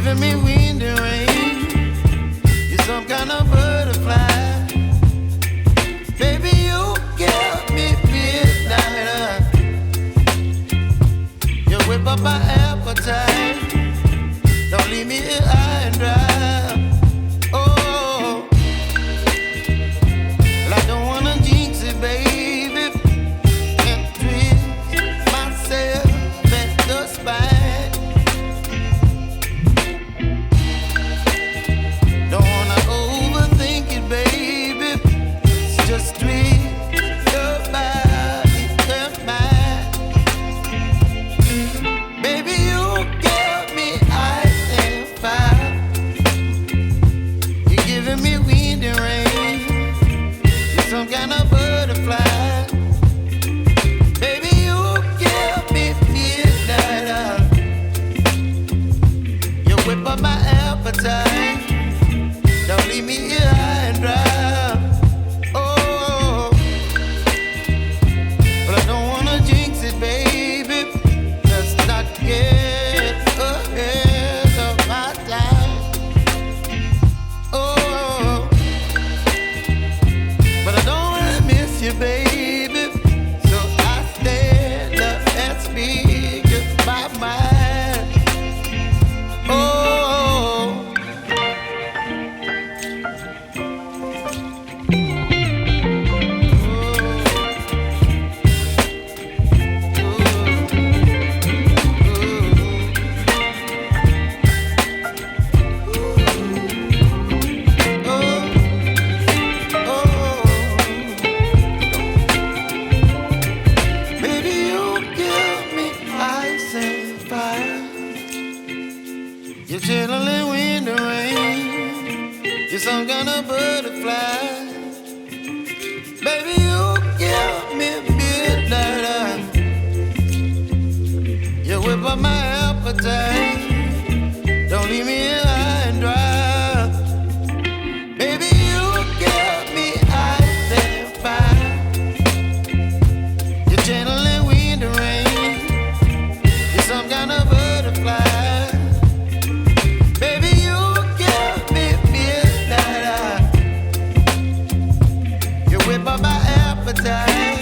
giving me wind and rain. You're some kind of butterfly. Baby, you give me midnight. You whip up my appetite. Don't leave me here high and dry. Oh, well, I don't wanna jinx it, baby, and twist myself at the spine. Don't wanna overthink it, baby. It's just twist your body and mine. Baby, you give me ice and fire. You're giving me wind and rain. You're some kind of butterfly. Baby, you give me midnight. You whip up my appetite. Don't leave me here high and dry. Oh, but I don't wanna jinx it, baby. Let's not get ahead of my time. Oh, but I don't wanna miss you, baby. So I stand up and speak my mind. Oh. Baby, you give me ice and fire. You're chilling wind and rain. You're some kind of butterfly. Baby, you give me midnight. You whip up my appetite. Don't leave me here high and dry. Baby, you give me ice and fire. You're channeling wind and rain. You're some kind of butterfly. Baby, you give me midnight. You whip up my appetite.